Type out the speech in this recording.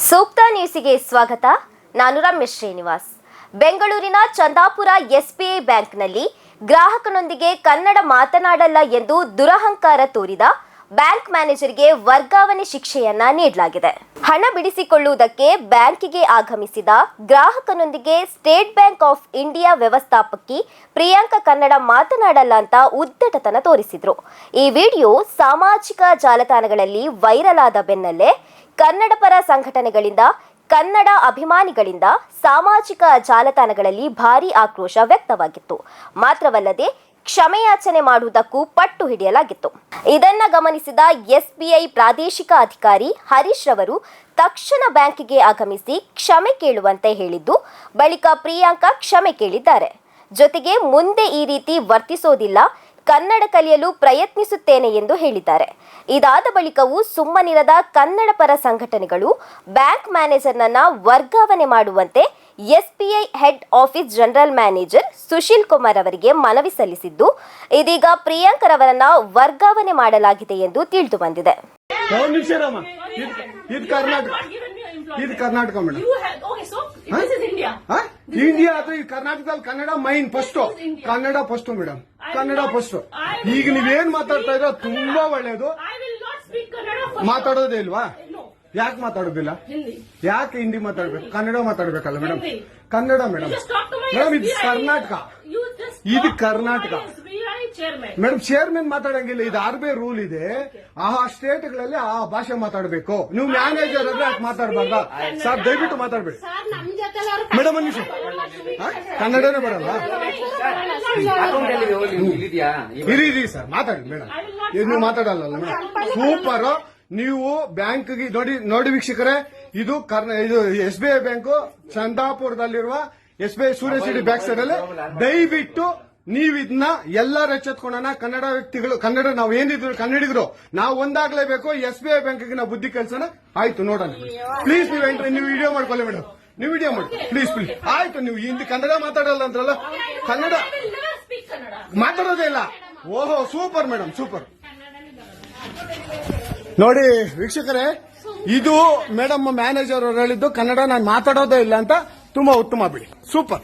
ಸೂಕ್ತ ನ್ಯೂಸಿಗೆ ಸ್ವಾಗತ. ನಾನು ರಮೇಶ್ ಶ್ರೀನಿವಾಸ್. ಬೆಂಗಳೂರಿನ ಚಂದಾಪುರ ಎಸ್ಬಿಐ ಬ್ಯಾಂಕ್ನಲ್ಲಿ ಗ್ರಾಹಕನೊಂದಿಗೆ ಕನ್ನಡ ಮಾತನಾಡಲ್ಲ ಎಂದು ದುರಹಂಕಾರ ತೋರಿದ ಬ್ಯಾಂಕ್ ಮ್ಯಾನೇಜರ್ಗೆ ವರ್ಗಾವಣೆ ಶಿಕ್ಷೆಯನ್ನ ನೀಡಲಾಗಿದೆ. ಹಣ ಬಿಡಿಸಿಕೊಳ್ಳುವುದಕ್ಕೆ ಬ್ಯಾಂಕಿಗೆ ಆಗಮಿಸಿದ ಗ್ರಾಹಕನೊಂದಿಗೆ ಸ್ಟೇಟ್ ಬ್ಯಾಂಕ್ ಆಫ್ ಇಂಡಿಯಾ ವ್ಯವಸ್ಥಾಪಕಿ ಪ್ರಿಯಾಂಕಾ ಕನ್ನಡ ಮಾತನಾಡಲ್ಲ ಅಂತ ಉದ್ದಟತನ ತೋರಿಸಿದ್ರು. ಈ ವಿಡಿಯೋ ಸಾಮಾಜಿಕ ಜಾಲತಾಣಗಳಲ್ಲಿ ವೈರಲ್ ಆದ ಬೆನ್ನಲ್ಲೇ ಕನ್ನಡ ಪರ ಸಂಘಟನೆಗಳಿಂದ, ಕನ್ನಡ ಅಭಿಮಾನಿಗಳಿಂದ ಸಾಮಾಜಿಕ ಜಾಲತಾಣಗಳಲ್ಲಿ ಭಾರೀ ಆಕ್ರೋಶ ವ್ಯಕ್ತವಾಗಿತ್ತು. ಮಾತ್ರವಲ್ಲದೆ ಕ್ಷಮೆಯಾಚನೆ ಮಾಡುವುದಕ್ಕೂ ಪಟ್ಟು ಹಿಡಿಯಲಾಗಿತ್ತು. ಇದನ್ನ ಗಮನಿಸಿದ ಎಸ್ಬಿಐ ಪ್ರಾದೇಶಿಕ ಅಧಿಕಾರಿ ಹರೀಶ್ ರವರು ತಕ್ಷಣ ಬ್ಯಾಂಕಿಗೆ ಆಗಮಿಸಿ ಕ್ಷಮೆ ಕೇಳುವಂತೆ ಹೇಳಿದ್ದು, ಬಳಿಕ ಪ್ರಿಯಾಂಕಾ ಕ್ಷಮೆ ಕೇಳಿದ್ದಾರೆ. ಜೊತೆಗೆ ಮುಂದೆ ಈ ರೀತಿ ವರ್ತಿಸೋದಿಲ್ಲ, ಕನ್ನಡ ಕಲಿಯಲು ಪ್ರಯತ್ನಿಸುತ್ತೇನೆ ಎಂದು ಹೇಳಿದ್ದಾರೆ. ಇದಾದ ಬಳಿಕವೂ ಸುಮ್ಮನಿರದ ಕನ್ನಡ ಪರ ಸಂಘಟನೆಗಳು ಬ್ಯಾಂಕ್ ಮ್ಯಾನೇಜರ್ನನ್ನ ವರ್ಗಾವಣೆ ಮಾಡುವಂತೆ SBI head office general manager Sushil Kumar ಅವರಿಗೆ ಮನವಿ ಸಲ್ಲಿಸಿದ್ದು, ಇದೀಗ ಪ್ರಿಯಾಂಕರವರನ್ನ ವರ್ಗಾವಣೆ ಮಾಡಲಾಗಿದೆ ಎಂದು ತಿಳಿದು ಬಂದಿದೆ. ಕರ್ನಾಟಕ ಮೇಡಮ್, ಇಂಡಿಯಾ ಅಥವಾ ಈ ಕರ್ನಾಟಕದಲ್ಲಿ Kannada main first, Kannada first madam, Kannada first. ಈಗ ನೀವೇನ್ ಮಾತಾಡ್ತಾ ಇರೋ ತುಂಬಾ ಒಳ್ಳೇದು. ಮಾತಾಡೋದೇ ಇಲ್ವಾ? ಯಾಕೆ ಮಾತಾಡೋದಿಲ್ಲ? ಯಾಕೆ ಹಿಂದಿ ಮಾತಾಡ್ಬೇಕು? ಕನ್ನಡ ಮಾತಾಡ್ಬೇಕಲ್ಲ ಮೇಡಮ್. ಕನ್ನಡ ಮೇಡಮ್, ಮೇಡಮ್ ಇದು ಕರ್ನಾಟಕ, ಇದು ಕರ್ನಾಟಕ ಮೇಡಮ್. ಚೇರ್ಮನ್ ಮಾತಾಡಂಗಿಲ್ಲ, ಇದು RBI ರೂಲ್ ಇದೆ. ಆ ಸ್ಟೇಟ್ಗಳಲ್ಲಿ ಆ ಭಾಷೆ ಮಾತಾಡಬೇಕು. ನೀವು ಮ್ಯಾನೇಜರ್ ಅಂದ್ರೆ ಯಾಕೆ ಮಾತಾಡಬಾರ್ದ ಸರ್? ದಯವಿಟ್ಟು ಮಾತಾಡ್ಬೇಡಿ ಮೇಡಮ್. ಒಂದು ನಿಮಿಷ, ಕನ್ನಡನೇ ಬರಲ್ಲ? ಇರಿ ಸರ್, ಮಾತಾಡಿ ಮೇಡಮ್. ನೀವು ಮಾತಾಡಲ್ಲ ಮೇಡಮ್. ಸೂಪರ್. ನೀವು ಬ್ಯಾಂಕ್ಗೆ ನೋಡಿ ವೀಕ್ಷಕರೇ, ಇದು SBI ಬ್ಯಾಂಕು ಚಂದಾಪುರದಲ್ಲಿರುವ SBI ಸೂರ್ಯ ಸಿಟಿ ಬ್ಯಾಕ್ ಸೈಡ್ ಅಲ್ಲಿ. ದಯವಿಟ್ಟು ನೀವು ಇದನ್ನ ಎಲ್ಲರೂ ಎಚ್ಚೆತ್ಕೊಳ್ಳೋಣ. ಕನ್ನಡ ವ್ಯಕ್ತಿಗಳು, ಕನ್ನಡ ನಾವು ಏನಿದ್ರು ಕನ್ನಡಿಗರು, ನಾವು ಒಂದಾಗ್ಲೇಬೇಕು. SBI ಬ್ಯಾಂಕ್ಗೆ ನಾವು ಬುದ್ಧಿ ಕಲ್ಸೋಣ. ಆಯ್ತು, ನೋಡೋಣ ಪ್ಲೀಸ್. ನೀವು ವಿಡಿಯೋ ಮಾಡ್ಕೊಳ್ಳಿ ಮೇಡಮ್, ನೀವು ವಿಡಿಯೋ ಮಾಡಿ ಪ್ಲೀಸ್. ಆಯ್ತು, ನೀವು ಹಿಂದಿ ಕನ್ನಡ ಮಾತಾಡಲ್ಲ ಅಂದ್ರಲ್ಲ, ಕನ್ನಡ ಮಾತಾಡೋದೇ ಇಲ್ಲ. ಓಹೋ, ಸೂಪರ್ ಮೇಡಮ್, ಸೂಪರ್. ನೋಡಿ ವೀಕ್ಷಕರೇ, ಇದು ಮೇಡಮ್ ಮ್ಯಾನೇಜರ್ ಅವರು ಹೇಳಿದ್ದು, ಕನ್ನಡ ನಾನು ಮಾತಾಡೋದೇ ಇಲ್ಲ ಅಂತ. ತುಂಬಾ ಉತ್ತಮ ಬಿಡಿ, ಸೂಪರ್.